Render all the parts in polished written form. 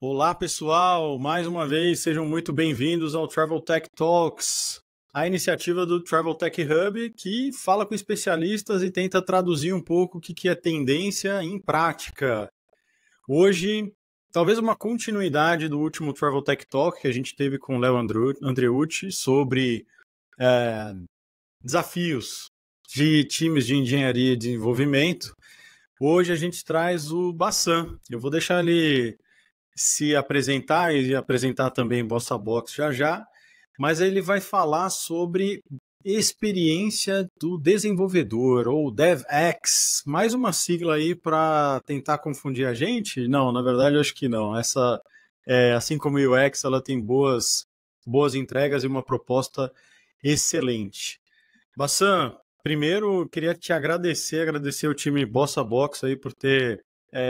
Olá, pessoal! Mais uma vez, sejam muito bem-vindos ao Travel Tech Talks, a iniciativa do Travel Tech Hub que fala com especialistas e tenta traduzir um pouco o que é tendência em prática. Hoje, talvez uma continuidade do último Travel Tech Talk que a gente teve com o Léo Andreucci sobre desafios de times de engenharia e desenvolvimento. Hoje a gente traz o Bassam. Eu vou deixar ele se apresentar e apresentar também Bossa Box já, mas ele vai falar sobre experiência do desenvolvedor, ou DevX, mais uma sigla aí para tentar confundir a gente? Não, na verdade eu acho que não. Assim como o UX, ela tem boas entregas e uma proposta excelente. Bassam, primeiro queria te agradecer ao time Bossa Box aí por ter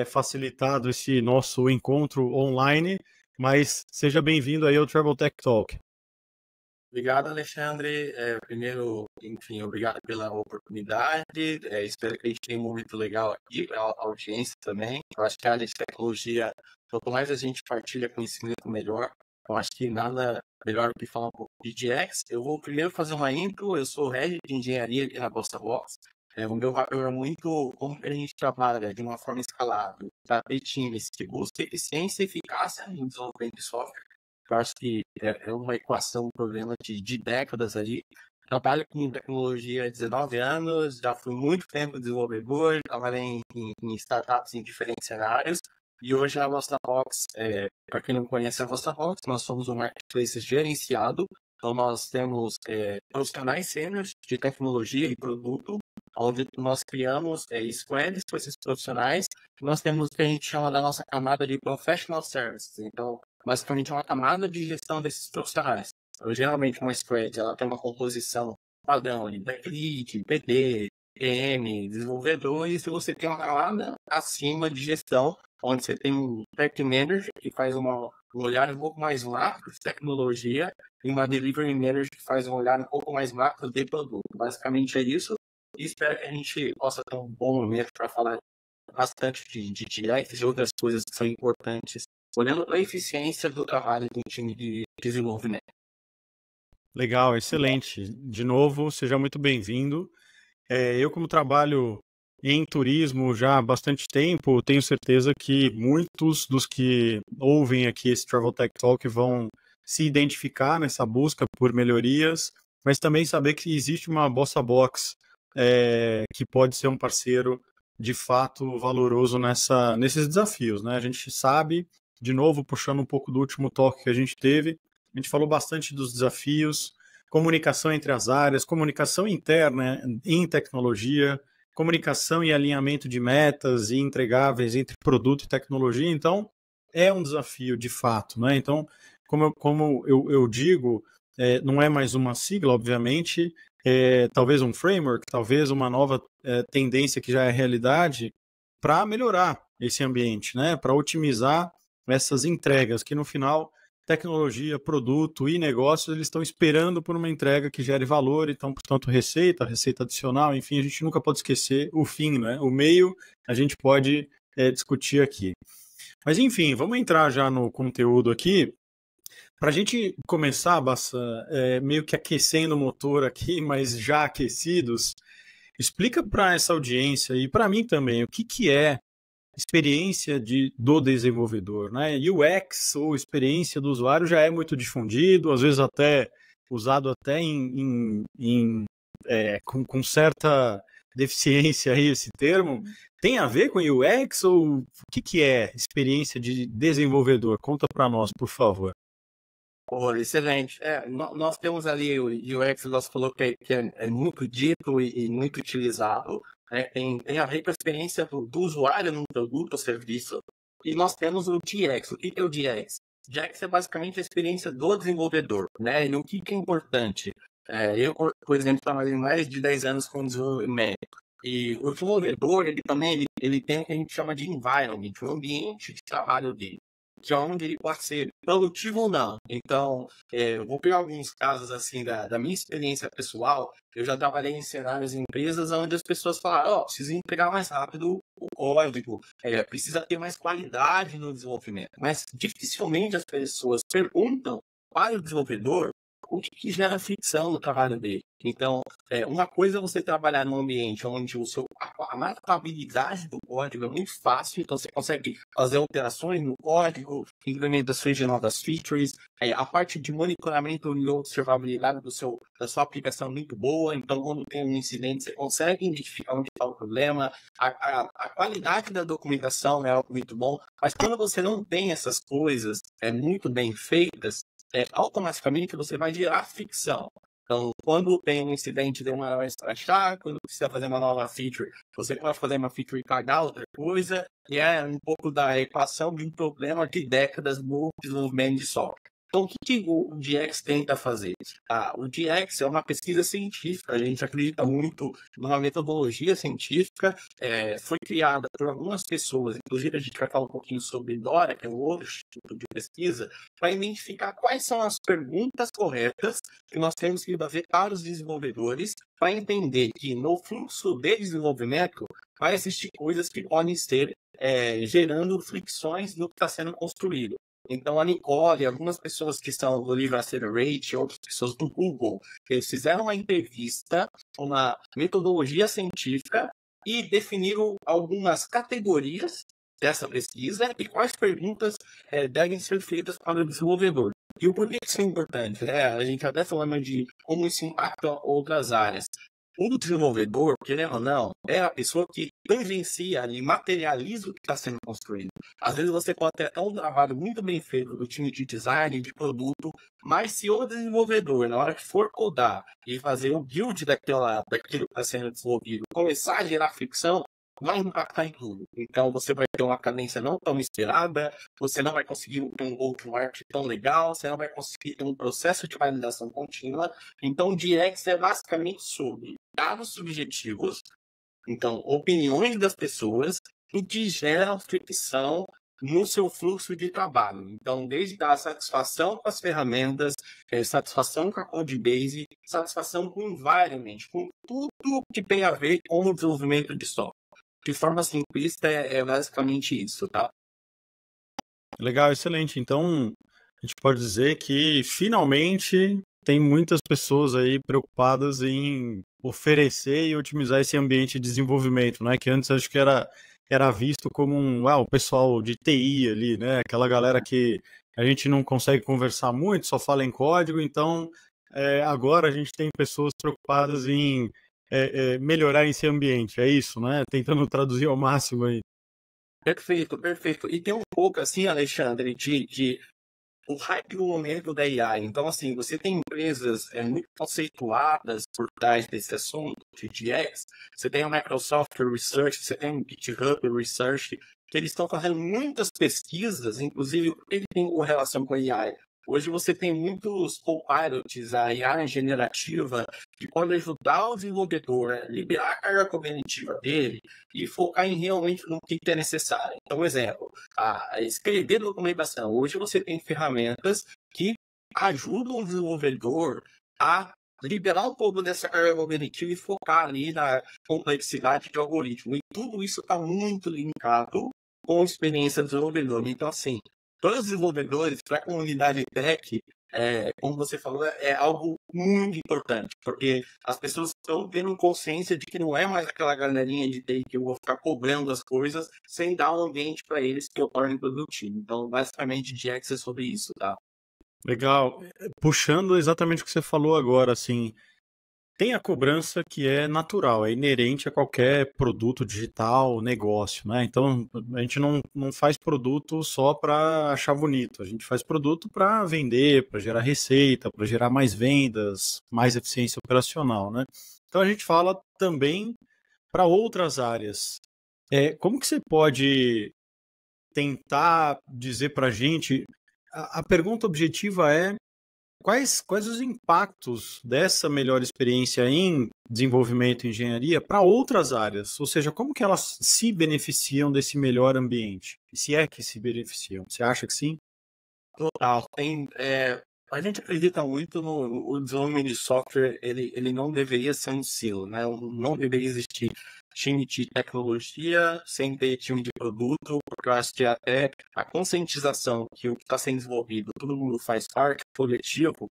facilitado esse nosso encontro online, mas seja bem-vindo aí ao Travel Tech Talk. Obrigado, Alexandre. Primeiro, enfim, obrigado pela oportunidade. Espero que a gente tenha um momento legal aqui para a audiência também. Eu acho que a área de tecnologia, quanto mais a gente partilha conhecimento, melhor. Eu acho que nada melhor do que falar um pouco de DX. Eu vou primeiro fazer uma intro. Eu sou head de engenharia aqui na Bossa Box. O meu papel é muito como a gente trabalha de uma forma escalável, para ter times que buscam eficiência e eficácia em desenvolvimento de software. Eu acho que é uma equação, um problema de décadas ali. Trabalho com tecnologia há 19 anos, já fui muito tempo desenvolvedor, trabalhei em startups em diferentes cenários. E hoje a Bossa Box, para quem não conhece a Bossa Box, nós somos um marketplace gerenciado. Então nós temos os canais sêniores de tecnologia e produto, onde nós criamos squads com esses profissionais. Nós temos o que a gente chama da nossa camada de professional services. Então, basicamente é uma camada de gestão desses profissionais. Então, geralmente uma squad ela tem uma composição padrão de tech lead, PD, PM, desenvolvedor, e se você tem uma camada acima de gestão, onde você tem um tech manager que faz um olhar um pouco mais macro de tecnologia e uma delivery manager que faz um olhar um pouco mais macro de produto. Basicamente é isso. E espero que a gente possa ter um bom momento para falar bastante de direito e de outras coisas que são importantes, olhando a eficiência do trabalho do time de desenvolvimento. Legal, excelente. De novo, seja muito bem-vindo. Eu, como trabalho em turismo já há bastante tempo, tenho certeza que muitos dos que ouvem aqui esse Travel Tech Talk vão se identificar nessa busca por melhorias, mas também saber que existe uma Bossa Box que pode ser um parceiro de fato valoroso nesses desafios, né? A gente sabe, de novo, puxando um pouco do último talk que a gente teve, a gente falou bastante dos desafios, comunicação entre as áreas, comunicação interna em tecnologia, comunicação e alinhamento de metas e entregáveis entre produto e tecnologia. Então, é um desafio de fato, né? Então, como eu digo, não é mais uma sigla, obviamente, talvez um framework, talvez uma nova tendência que já é realidade para melhorar esse ambiente, né? Para otimizar essas entregas, que no final tecnologia, produto e negócios, eles estão esperando por uma entrega que gere valor, então, portanto, receita adicional, enfim, a gente nunca pode esquecer o fim, né? O meio a gente pode discutir aqui. Mas, enfim, vamos entrar já no conteúdo aqui. Para a gente começar, Bassa, meio que aquecendo o motor aqui, mas já aquecidos, explica para essa audiência e para mim também o que é experiência do desenvolvedor, né? UX, ou experiência do usuário, já é muito difundido, às vezes até usado até com certa deficiência aí esse termo. Tem a ver com UX ou o que é experiência de desenvolvedor? Conta para nós, por favor. Excelente. Nós temos ali o UX, nós falou que é muito dito e muito utilizado. Tem a ver com a experiência do usuário no produto ou serviço. E nós temos o DX. O que é o DX? DX é basicamente a experiência do desenvolvedor, né? E o que é importante? Eu, por exemplo, trabalhei mais de 10 anos com desenvolvimento. E o desenvolvedor, ele também ele tem o que a gente chama de environment, o ambiente de trabalho dele. de onde ele pode ser produtivo ou não. Então, eu vou pegar alguns casos assim da minha experiência pessoal. Eu já trabalhei em cenários em empresas onde as pessoas falaram, ó, precisa entregar mais rápido o código, precisa ter mais qualidade no desenvolvimento. Mas dificilmente as pessoas perguntam para o desenvolvedor o que gera fricção no trabalho dele. Então, uma coisa é você trabalhar num ambiente onde a marcabilidade do código é muito fácil, então você consegue fazer alterações no código, implementações de novas features, a parte de monitoramento e observabilidade da sua aplicação é muito boa, então quando tem um incidente você consegue identificar onde está o problema, a qualidade da documentação é algo muito bom, mas quando você não tem essas coisas muito bem feitas, automaticamente você vai gerar fricção. Então, quando tem um incidente de uma hora extra, quando precisa fazer uma nova feature, você pode fazer uma feature e cagar outra coisa, e é um pouco da equação de um problema de décadas no desenvolvimento de software. Então, o que o DX tenta fazer? O DX é uma pesquisa científica, a gente acredita muito numa metodologia científica, foi criada por algumas pessoas, inclusive a gente vai falar um pouquinho sobre DORA, que é um outro instituto de pesquisa, para identificar quais são as perguntas corretas que nós temos que fazer para os desenvolvedores, para entender que no fluxo de desenvolvimento vai existir coisas que podem estar gerando fricções no que está sendo construído. Então, a Nicole, algumas pessoas que estão no livro Accelerate, outras pessoas do Google, eles fizeram uma entrevista, uma metodologia científica e definiram algumas categorias dessa pesquisa e quais perguntas devem ser feitas para o desenvolvedor. E o porquê isso é importante? A gente até falando de como isso impacta outras áreas. O desenvolvedor, querendo ou não, é a pessoa que tangencia e materializa o que está sendo construído. Às vezes você pode ter um trabalho muito bem feito do time de design, de produto, mas se o desenvolvedor, na hora que for codar e fazer o build daquilo que está sendo desenvolvido, começar a gerar fricção, vai impactar em tudo. Então você vai ter uma cadência não tão esperada, você não vai conseguir ter um go-to-market tão legal, você não vai conseguir ter um processo de validação contínua. Então o DX é basicamente sobre dados subjetivos, então opiniões das pessoas, e que geram fricção no seu fluxo de trabalho. Então, desde dar satisfação com as ferramentas, satisfação com a codebase, satisfação com o environment, com tudo que tem a ver com o desenvolvimento de software. De forma simplista, é basicamente isso, tá? Legal, excelente. Então, a gente pode dizer que finalmente tem muitas pessoas aí preocupadas em oferecer e otimizar esse ambiente de desenvolvimento, né? Que antes acho que era visto como o pessoal de TI ali, né? Aquela galera que a gente não consegue conversar muito, só fala em código. Então, agora a gente tem pessoas preocupadas em melhorar esse ambiente, é isso, né? Tentando traduzir ao máximo aí. Perfeito, perfeito. E tem um pouco assim, Alexandre, de o hype do momento da AI. Então, assim, você tem empresas muito conceituadas por trás desse assunto de DX. Você tem a Microsoft Research, você tem o GitHub Research, que eles estão fazendo muitas pesquisas, inclusive ele tem relação com a AI. Hoje você tem muitos copilots, a IA generativa, que pode ajudar o desenvolvedor a liberar a carga cognitiva dele e focar em realmente no que é necessário. Então, por exemplo, a escrever documentação. Hoje você tem ferramentas que ajudam o desenvolvedor a liberar um pouco dessa carga cognitiva e focar ali na complexidade de algoritmo. E tudo isso está muito linkado com a experiência do desenvolvedor. Então, assim, todos os desenvolvedores, para a comunidade tech, como você falou, é algo muito importante, porque as pessoas estão tendo consciência de que não é mais aquela galerinha de TI que eu vou ficar cobrando as coisas sem dar um ambiente para eles que eu torne produtivo. Então, basicamente, DX é sobre isso, tá? Legal. Puxando exatamente o que você falou agora, assim, tem a cobrança que é natural, é inerente a qualquer produto digital, negócio, né? Então, a gente não faz produto só para achar bonito, a gente faz produto para vender, para gerar receita, para gerar mais vendas, mais eficiência operacional, né? Então, a gente fala também para outras áreas. Como que você pode tentar dizer para a gente, a pergunta objetiva é quais os impactos dessa melhor experiência em desenvolvimento e engenharia para outras áreas? Ou seja, como que elas se beneficiam desse melhor ambiente? Se é que se beneficiam. Você acha que sim? Total. A gente acredita muito no desenvolvimento de software, ele não deveria ser um silo, né? Não deveria existir time de tecnologia sem ter time de produto, porque eu acho que até a conscientização que o que está sendo desenvolvido, todo mundo faz parte, coletivo,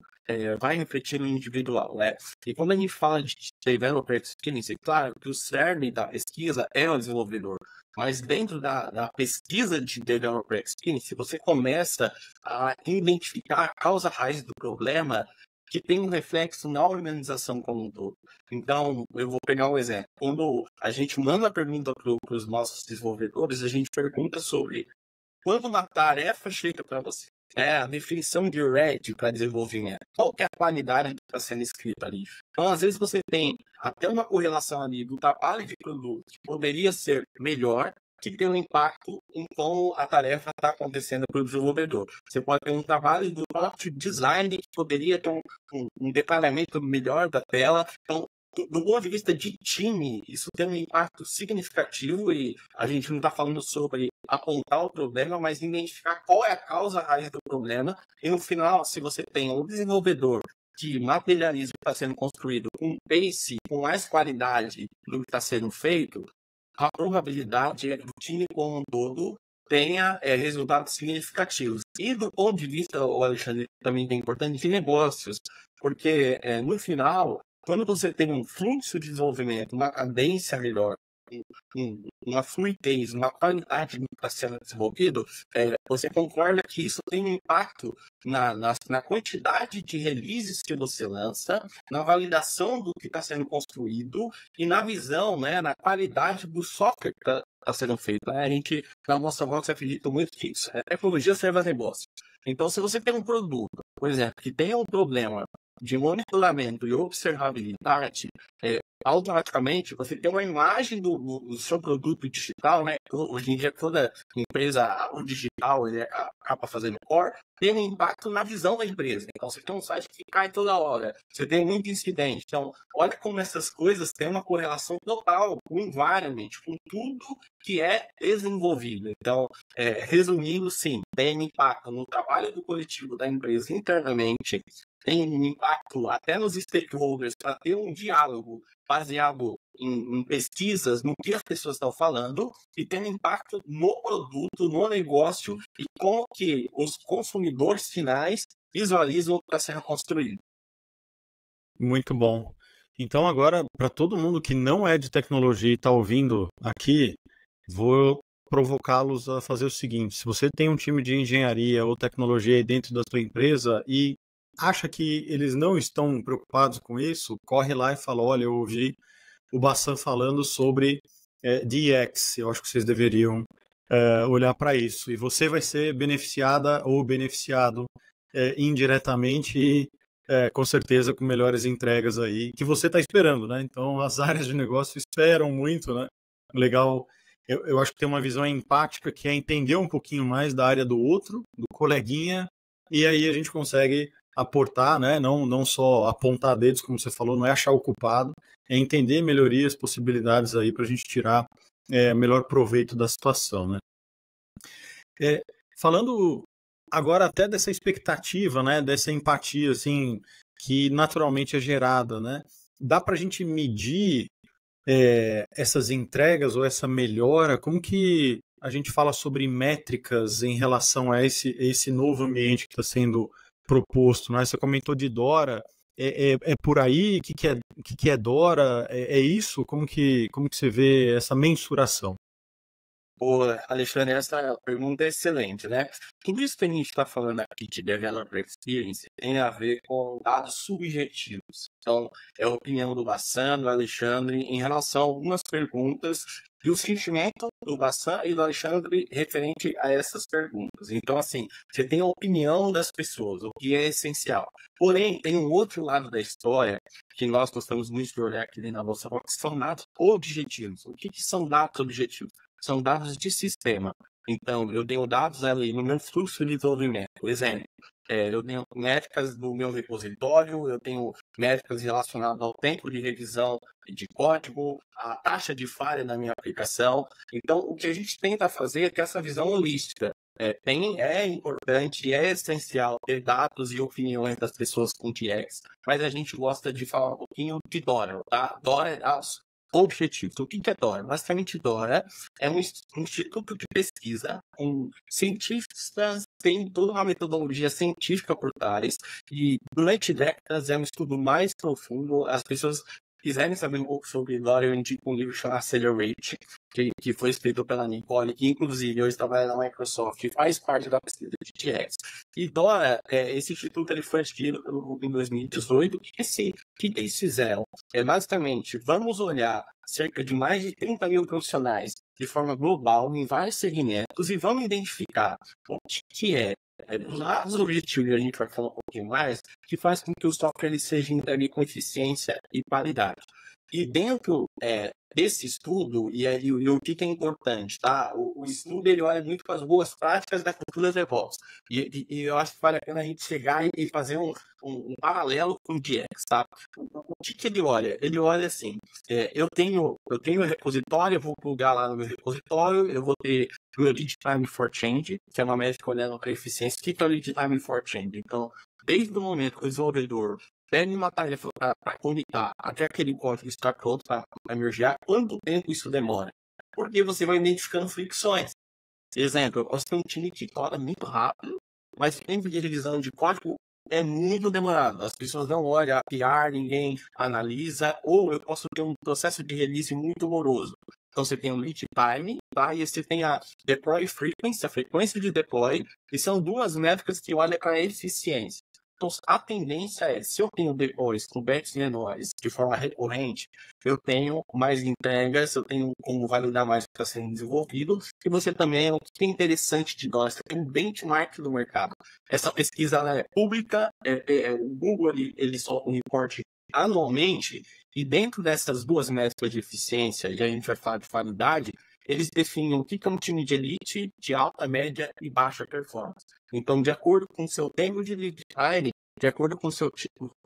vai refletir no individual, né? E quando a gente fala de developer experience, claro que o cerne da pesquisa é o desenvolvedor, mas dentro da pesquisa de developer experience, você começa a identificar a causa raiz do problema que tem um reflexo na organização como um todo. Então, eu vou pegar um exemplo. Quando a gente manda a pergunta para os nossos desenvolvedores, a gente pergunta sobre quando uma tarefa chega para você. É a definição de RED para desenvolvimento. Qual que é a qualidade que está sendo escrita ali? Então, às vezes, você tem até uma correlação ali do trabalho de produto que poderia ser melhor, que tem um impacto em como a tarefa está acontecendo para o desenvolvedor. Você pode ter um trabalho do próprio design que poderia ter um detalhamento melhor da tela. Então, do ponto de vista de time, isso tem um impacto significativo e a gente não está falando sobre apontar o problema, mas identificar qual é a causa raiz do problema. E no final, se você tem um desenvolvedor que materializa o que está sendo construído com pace, com mais qualidade do que está sendo feito, a probabilidade é que o time como um todo tenha resultados significativos. E do ponto de vista, o Alexandre, também é importante, de negócios, porque no final, quando você tem um fluxo de desenvolvimento, uma cadência melhor, uma fluidez, uma qualidade do que está sendo desenvolvido, você concorda que isso tem um impacto na quantidade de releases que você lança, na validação do que está sendo construído e na visão, né, na qualidade do software que está sendo feito. A gente, na nossa volta, acredita muito que isso. A tecnologia serve a negócio. Então, se você tem um produto, por exemplo, que tem um problema de monitoramento e observabilidade, automaticamente você tem uma imagem do seu produto digital, né? Hoje em dia toda empresa, o digital, ele acaba fazendo core, tem um impacto na visão da empresa. Então você tem um site que cai toda hora, você tem muito incidente. Então, olha como essas coisas têm uma correlação total com o environment, com tudo que é desenvolvido. Então, resumindo, sim, tem impacto no trabalho do coletivo da empresa internamente, tem um impacto até nos stakeholders para ter um diálogo baseado em pesquisas, no que as pessoas estão falando, e tem um impacto no produto, no negócio e como que os consumidores finais visualizam o que está sendo construído. Muito bom. Então agora, para todo mundo que não é de tecnologia e está ouvindo aqui, vou provocá-los a fazer o seguinte: se você tem um time de engenharia ou tecnologia aí dentro da sua empresa e acha que eles não estão preocupados com isso, corre lá e fala: olha, eu ouvi o Bassan falando sobre DX, eu acho que vocês deveriam olhar para isso. E você vai ser beneficiada ou beneficiado indiretamente e com certeza com melhores entregas aí que você está esperando, né? Então as áreas de negócio esperam muito, né? Legal. Eu acho que tem uma visão empática que é entender um pouquinho mais da área do outro, do coleguinha, e aí a gente consegue aportar, né? Não só apontar dedos, como você falou, não é achar o culpado, é entender melhorias, possibilidades aí para a gente tirar melhor proveito da situação, né? Falando agora até dessa expectativa, né? Dessa empatia, assim, que naturalmente é gerada, né? Dá para a gente medir essas entregas ou essa melhora? Como que a gente fala sobre métricas em relação a esse novo ambiente que está sendo proposto, né? Você comentou de Dora, é por aí? O que é Dora? É isso? Como que você vê essa mensuração? Pô, Alexandre, essa pergunta é excelente, né? Tudo isso que a gente está falando aqui de Developer Experience tem a ver com dados subjetivos. Então, é a opinião do Bassan, do Alexandre, em relação a algumas perguntas e o sentimento do Bassan e do Alexandre referente a essas perguntas. Então, assim, você tem a opinião das pessoas, o que é essencial. Porém, tem um outro lado da história que nós gostamos muito de olhar aqui na nossa box, que são dados objetivos. O que são dados objetivos? São dados de sistema. Então, eu tenho dados ali no meu fluxo de desenvolvimento. Por exemplo, eu tenho métricas no meu repositório, eu tenho métricas relacionadas ao tempo de revisão de código, a taxa de falha na minha aplicação. Então, o que a gente tenta fazer é que essa visão holística é importante, é essencial ter dados e opiniões das pessoas com DX, mas a gente gosta de falar um pouquinho de DORA, tá? DORA é os objetivos. O que é DORA? Basicamente, DORA é um instituto de pesquisa com cientistas, tem toda uma metodologia científica por trás, e durante décadas é um estudo mais profundo. As pessoas quiserem saber um pouco sobre DORA, eu indico um livro chamado Accelerate, que foi escrito pela Nicole, que inclusive hoje trabalha na Microsoft e faz parte da pesquisa de DX. E DORA, esse instituto, ele foi adquirido pelo Google em 2018. O que eles fizeram? Basicamente, vamos olhar cerca de mais de 30 mil profissionais de forma global em vários segmentos e vamos identificar o que é os objetivos, a gente vai falar um pouquinho mais, que faz com que o software ele seja entregue com eficiência e qualidade. E dentro desse estudo, e o que é importante, tá? O estudo ele olha muito para as boas práticas da cultura DevOps. E eu acho que vale a pena a gente chegar e fazer um paralelo com o DX, tá? O que ele olha? Ele olha assim, eu tenho um repositório, eu vou plugar lá no meu repositório, eu vou ter o Lead Time for Change, que é uma métrica olhando para a eficiência. O que é o Lead Time for Change? Então, desde o momento que o desenvolvedor pega uma tarefa para comunicar até aquele código estar pronto para mergear, quanto tempo isso demora? Porque você vai identificando fricções. Exemplo, você tem um time que roda muito rápido, mas o tempo de revisão de código é muito demorado. As pessoas não olham a PR, ninguém analisa, ou eu posso ter um processo de release muito moroso. Então você tem o lead time, tá? E você tem a deploy frequency, a frequência de deploy, e são duas métricas que olham para a eficiência. Então, a tendência é, se eu tenho deploys com batches menores de forma recorrente, eu tenho mais entregas, eu tenho como validar mais o que está sendo desenvolvido, e você também, o que é interessante de nós, você tem um benchmark do mercado. Essa pesquisa ela é pública, o Google ele solta um reporte anualmente, e dentro dessas duas métricas de eficiência, e a gente vai falar de qualidade, eles definem o que é um time de elite, de alta, média e baixa performance. Então, de acordo com o seu tempo de lead time, de acordo com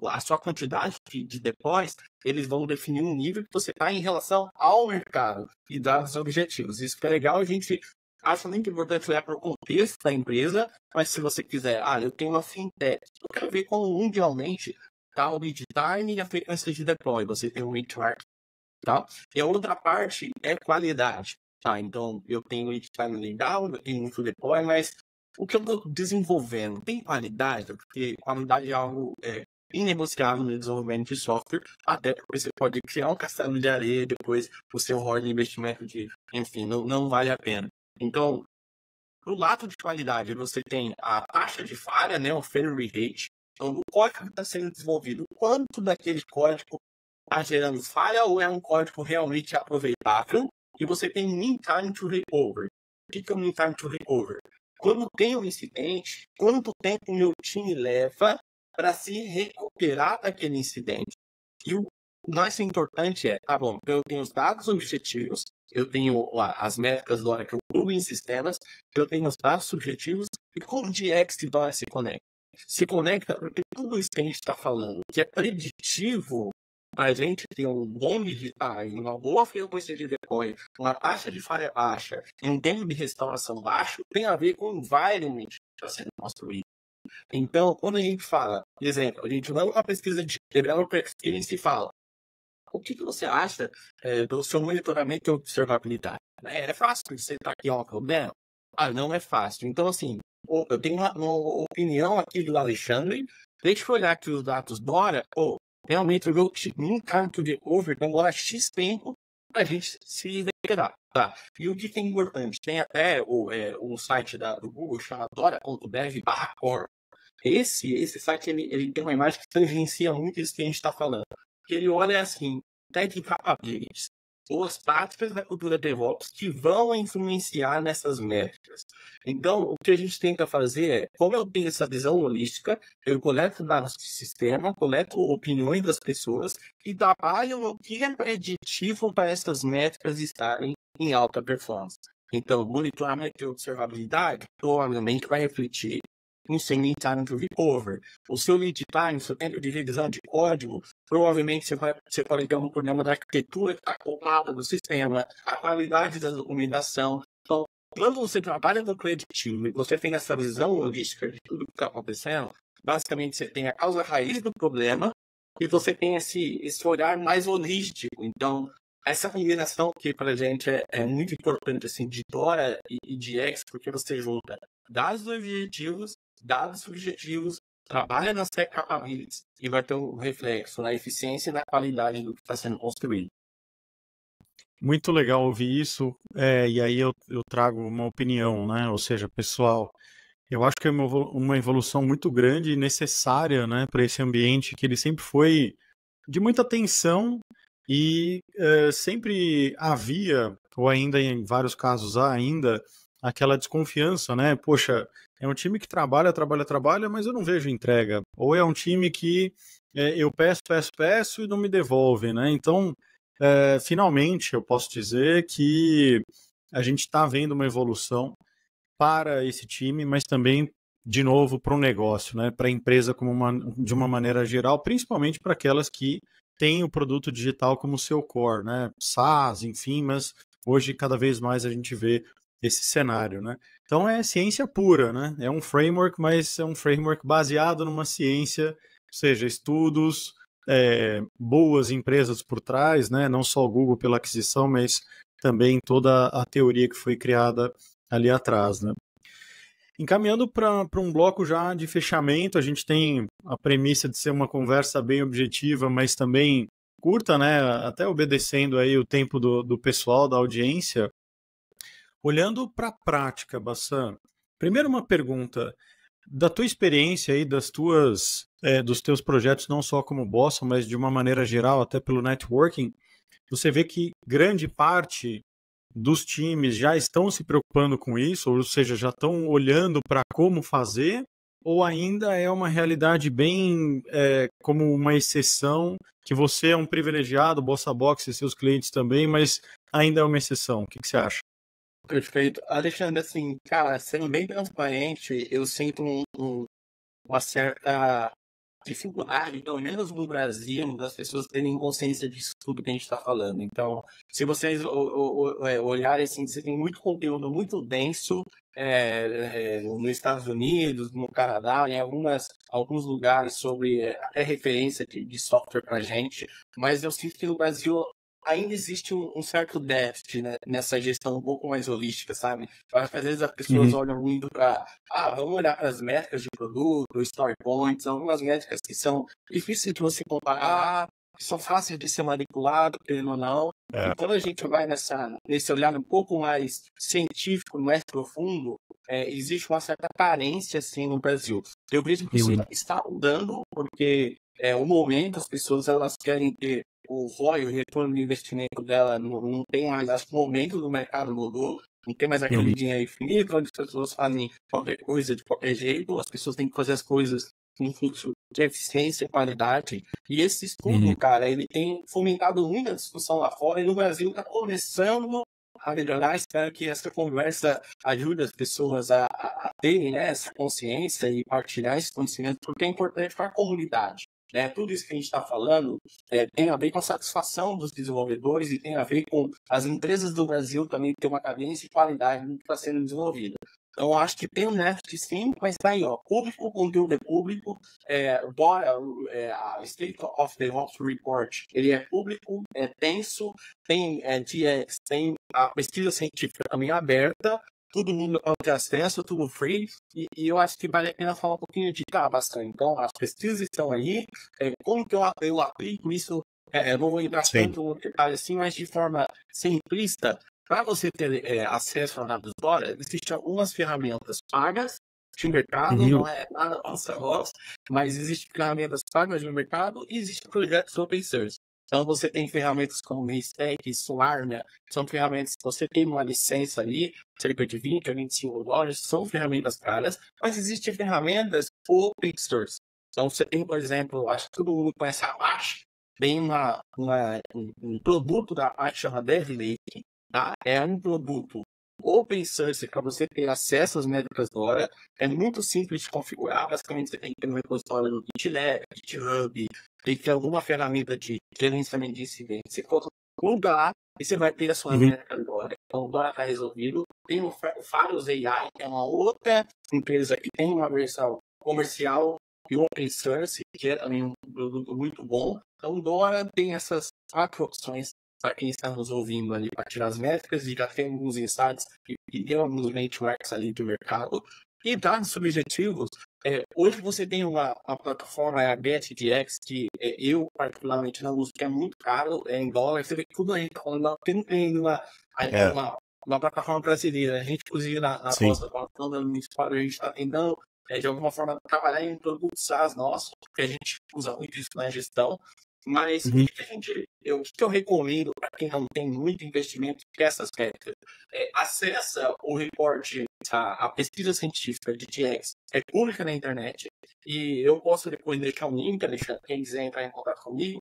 a sua quantidade de deploys, eles vão definir um nível que você está em relação ao mercado e dar os objetivos. Isso que é legal, a gente acha muito importante olhar para o contexto da empresa, mas se você quiser, eu tenho uma fintech, eu quero ver como mundialmente está o lead time e a frequência de deploy. Você tem um benchmark, tá? E a outra parte é qualidade. Tá, então eu tenho lead time legal, eu tenho muito deploy, mas o que eu estou desenvolvendo tem qualidade, porque qualidade é algo inegociável no desenvolvimento de software, até porque você pode criar um castelo de areia, depois o seu ROI de investimento enfim, não vale a pena. Então, do lado de qualidade, você tem a taxa de falha, né, o failure rate. Então, o código que está sendo desenvolvido, quanto daquele código está gerando falha ou é um código realmente aproveitável? E você tem mean time to recover. O que é o mean time to recover? Quando tem um incidente, quanto tempo o meu time leva para se recuperar daquele incidente? E o mais importante é, tá bom, eu tenho os dados objetivos, eu tenho as métricas do hora que eu plugo em sistemas, eu tenho os dados subjetivos, e como o DX e DORA se conecta? Se conecta porque tudo isso que a gente está falando, que é preditivo, a gente ter um bom lead time, uma boa frequência de deploy, uma taxa de falha baixa, um tempo de restauração baixo, tem a ver com o environment que está sendo construído. Então, quando a gente fala, por exemplo, a gente vai uma pesquisa de developer experience e fala, o que você acha do seu monitoramento e observabilidade? É fácil você estar aqui, problema? Não é fácil. Então, assim, eu tenho uma opinião aqui do Alexandre, deixa eu olhar aqui os dados DORA, realmente o meu time to the over demora X tempo para a gente se recuperar, tá? E o que é importante, tem até um site do Google chamado dora.dev/core. Esse site ele tem uma imagem que tangencia muito isso que a gente está falando. Ele olha assim, technical capabilities, boas práticas da cultura DevOps que vão influenciar nessas métricas. Então, o que a gente tenta fazer é, como eu tenho essa visão holística, eu coleto dados de sistema, coleto opiniões das pessoas e trabalho no que é preditivo para essas métricas estarem em alta performance. Então, monitoramento e observabilidade provavelmente vai refletir em seu lead time to recover. O seu lead time, seu tempo de revisão de código, provavelmente você pode ter um problema da arquitetura que está acoplada do sistema, a qualidade da documentação. Então, quando você trabalha no preditivo e você tem essa visão holística de tudo que está acontecendo, basicamente você tem a causa raiz do problema e você tem esse olhar mais holístico. Então, essa combinação que para a gente é muito importante, assim, de DORA e de X, porque você junta dados subjetivos, trabalha nas tech capabilities e vai ter um reflexo na eficiência e na qualidade do que está sendo construído. Muito legal ouvir isso, e aí eu trago uma opinião, né? Ou seja, pessoal, eu acho que é uma evolução muito grande e necessária, né, para esse ambiente que ele sempre foi de muita tensão e sempre havia, ou ainda em vários casos há ainda, aquela desconfiança, né? Poxa, é um time que trabalha, mas eu não vejo entrega. Ou é um time que eu peço e não me devolve, né? Então, finalmente, eu posso dizer que a gente está vendo uma evolução para esse time, mas também, de novo, para o negócio, né? Para a empresa de uma maneira geral, principalmente para aquelas que têm o produto digital como seu core, né? SaaS, enfim, mas hoje cada vez mais a gente vê esse cenário, né? Então é ciência pura, né? É um framework, mas é um framework baseado numa ciência, ou seja, estudos, boas empresas por trás, né? Não só o Google pela aquisição, mas também toda a teoria que foi criada ali atrás, né? Encaminhando para um bloco já de fechamento, a gente tem a premissa de ser uma conversa bem objetiva, mas também curta, né? Até obedecendo aí o tempo do pessoal, da audiência. Olhando para a prática, Bassan, primeiro uma pergunta. Da tua experiência aí, dos teus projetos, não só como Bossa, mas de uma maneira geral, até pelo networking, você vê que grande parte dos times já estão se preocupando com isso, ou seja, já estão olhando para como fazer, ou ainda é uma realidade bem como uma exceção, que você é um privilegiado, Bossa Box e seus clientes também, mas ainda é uma exceção. O que você acha? Perfeito. Alexandre, assim, cara, sendo bem transparente, eu sinto uma certa dificuldade, pelo menos no Brasil, das pessoas terem consciência disso tudo que a gente está falando. Então, se vocês olharem assim, você tem muito conteúdo muito denso nos Estados Unidos, no Canadá, em alguns lugares sobre até referência de software para gente, mas eu sinto que no Brasil ainda existe um certo déficit, né, nessa gestão um pouco mais holística, sabe? Eu acho que às vezes as pessoas olham muito para, vamos olhar para as métricas de produto, story points, algumas métricas que são difíceis de você comparar, que são fáceis de ser manipulado, querendo ou não. E quando a gente vai nesse olhar um pouco mais científico, mais profundo, existe uma certa carência, assim, no Brasil. Eu vejo que isso está mudando, porque o momento as pessoas elas querem ter o ROI, o retorno de investimento dela, não tem mais, acho que o momento do mercado mudou, não tem mais aquele dinheiro infinito, onde as pessoas fazem qualquer coisa de qualquer jeito, as pessoas têm que fazer as coisas com fluxo de eficiência e qualidade. E esse estudo, cara, ele tem fomentado muita discussão lá fora, e no Brasil está começando a melhorar. Espero que essa conversa ajude as pessoas a terem, né, essa consciência e partilhar esse conhecimento, porque é importante para a comunidade. Tudo isso que a gente está falando tem a ver com a satisfação dos desenvolvedores e tem a ver com as empresas do Brasil também ter uma cadência e qualidade no que está sendo desenvolvido. Então, eu acho que tem um déficit sim, mas tá aí, ó, público, o conteúdo é público, a State of the Ops Report, ele é público, é tenso, tem GX, tem a pesquisa científica também aberta, todo mundo pode ter acesso, tudo free, e eu acho que vale a pena falar um pouquinho de bastante. Então, as pesquisas estão aí, como que eu aplico isso, não vou entrar tanto no detalhe assim, mas de forma simplista. Para você ter acesso a dados fora, existem algumas ferramentas pagas de mercado, não é nada nossa voz, mas existem ferramentas pagas de mercado e existem projetos open source. Então você tem ferramentas como Haystack, Solana, são ferramentas que você tem uma licença ali, cerca de $20 a $25, são ferramentas caras, mas existem ferramentas open source. Então você tem, por exemplo, acho que todo mundo conhece a Apache, tem um produto da Apache chamado DevLake, tá? É um produto Open Source para você ter acesso às métricas da hora. É muito simples de configurar. Basicamente, você tem que ter um repositório no GitLab, GitHub, tem que ter alguma ferramenta de gerenciamento de incidentes. Você coloca lá e você vai ter a sua métrica da hora. Então, o Dora está resolvido. Tem o Faros AI, que é uma outra empresa que tem uma versão comercial e open source, que é também um produto muito bom. Então, o Dora tem essas 4 opções para quem está nos ouvindo ali, para tirar as métricas, e já tem alguns insights e tem alguns benchmarks ali do mercado. E dados objetivos, hoje você tem uma plataforma, a GetDX, que eu particularmente não uso, que é muito caro, em dólar, você vê que tudo aí, tem uma plataforma brasileira. A gente, inclusive, na nossa plataforma municipal, a gente está tentando, de alguma forma, trabalhar em produtos SaaS nossos, porque a gente usa muito isso na gestão. Mas o que eu recomendo para quem não tem muito investimento em essas métricas? Acessa o reporte, a pesquisa científica de DX, é pública na internet, e eu posso depois deixar um link, Alexandre, quem quiser entrar em contato comigo,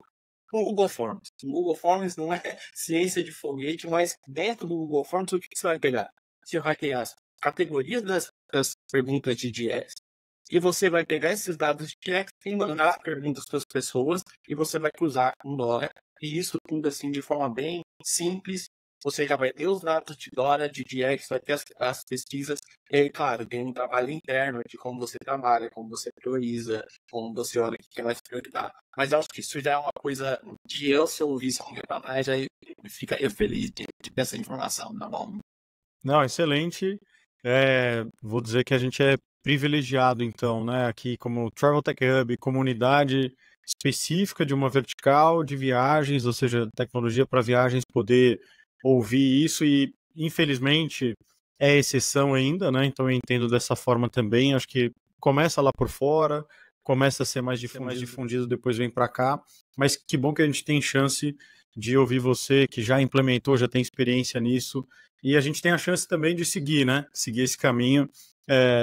com o Google Forms. O Google Forms não é ciência de foguete, mas dentro do Google Forms, o que você vai pegar? Você vai ter as categorias das perguntas de DX, e você vai pegar esses dados de DX e mandar perguntas para as pessoas, e você vai cruzar com Dora, e isso tudo assim de forma bem simples. Você já vai ter os dados de Dora, de DX, vai ter as pesquisas, e aí, claro, tem um trabalho interno de como você trabalha, como você prioriza, como você olha o que é mais prioridade. Mas eu acho que isso já é uma coisa que eu, se eu ouvisse alguém falar, já ficaria feliz de ter essa informação, tá bom? Não, excelente. Vou dizer que a gente é privilegiado, então, né? Aqui como Travel Tech Hub, comunidade específica de uma vertical de viagens, ou seja, tecnologia para viagens, poder ouvir isso e, infelizmente, é exceção ainda, né? Então eu entendo dessa forma também. Acho que começa lá por fora, começa a ser mais difundido, depois vem para cá. Mas que bom que a gente tem chance de ouvir você, que já implementou, já tem experiência nisso. E a gente tem a chance também de seguir, né? Seguir esse caminho,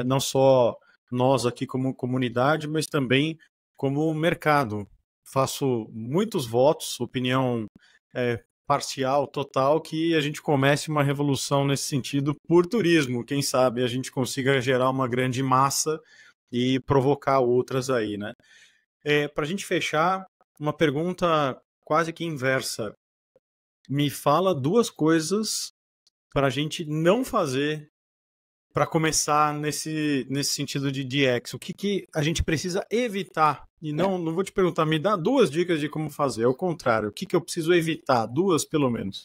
não só nós aqui como comunidade, mas também como mercado. Faço muitos votos, opinião parcial, total, que a gente comece uma revolução nesse sentido por turismo. Quem sabe a gente consiga gerar uma grande massa e provocar outras aí, né? Para a gente fechar, uma pergunta quase que inversa. Me fala 2 coisas para a gente não fazer para começar nesse sentido de DX? O que a gente precisa evitar? E não vou te perguntar, me dá 2 dicas de como fazer, é o contrário. O que eu preciso evitar? 2, pelo menos.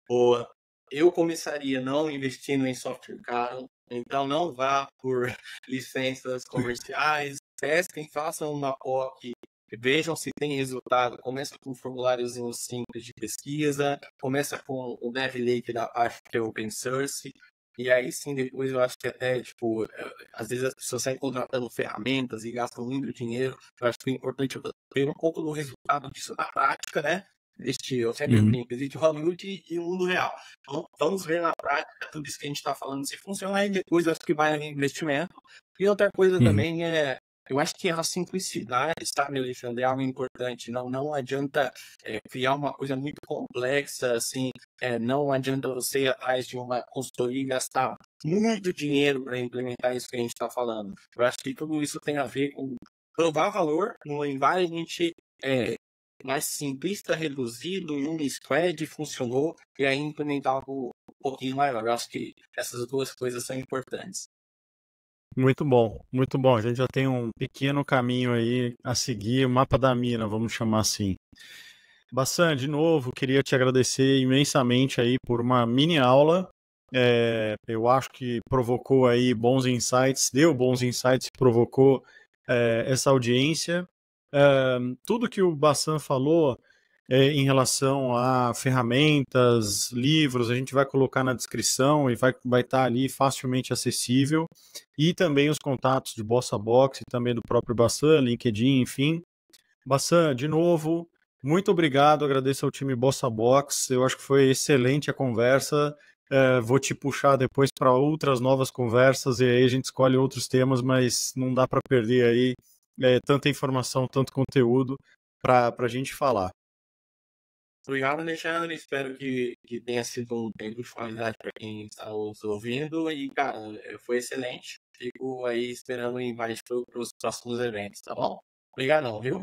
Boa. Eu começaria não investindo em software caro, então não vá por licenças comerciais, testem, façam uma POC, vejam se tem resultado, começa com um formuláriozinho simples de pesquisa, começa com o Dev Lake da parte que é open source, e aí sim, depois eu acho que até, tipo, às vezes as pessoas saem contratando ferramentas e gastam muito dinheiro, eu acho que é importante ver um pouco do resultado disso na prática, né? Eu sempre brinco, existe Hollywood e o mundo real. Então, vamos ver na prática tudo isso que a gente está falando, se funcionar, e depois acho que vai haver investimento. E outra coisa também eu acho que a simplicidade, sabe, Alexandre, é algo importante. Não adianta criar uma coisa muito complexa, assim, não adianta você ir atrás de uma consultoria e gastar muito dinheiro para implementar isso que a gente está falando. Eu acho que tudo isso tem a ver com provar valor no environment, mais simplista, reduzido, em um squad, funcionou, e aí implementar algo um pouquinho maior. Eu acho que essas 2 coisas são importantes. Muito bom, muito bom. A gente já tem um pequeno caminho aí a seguir, o mapa da mina, vamos chamar assim. Bassan, de novo, queria te agradecer imensamente aí por uma mini aula. Eu acho que provocou aí bons insights, deu bons insights, provocou essa audiência. Tudo que o Bassan falou em relação a ferramentas, livros, a gente vai colocar na descrição e vai estar ali facilmente acessível. E também os contatos de Bossa Box e também do próprio Bassan, LinkedIn, enfim. Bassan, de novo, muito obrigado, agradeço ao time Bossa Box, eu acho que foi excelente a conversa. Vou te puxar depois para outras novas conversas e aí a gente escolhe outros temas, mas não dá para perder aí tanta informação, tanto conteúdo para a gente falar. Obrigado, Alexandre. Espero que tenha sido um tempo de qualidade para quem está nos ouvindo. E, cara, foi excelente. Fico aí esperando o invite para os próximos eventos, tá bom? Obrigadão, viu?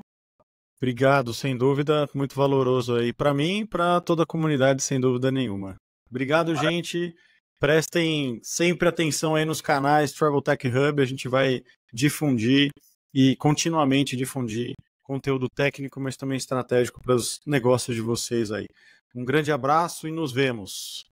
Obrigado, sem dúvida, muito valoroso aí para mim e para toda a comunidade, sem dúvida nenhuma. Obrigado, gente. Prestem sempre atenção aí nos canais Travel Tech Hub, a gente vai difundir e continuamente difundir conteúdo técnico, mas também estratégico para os negócios de vocês aí. Um grande abraço e nos vemos.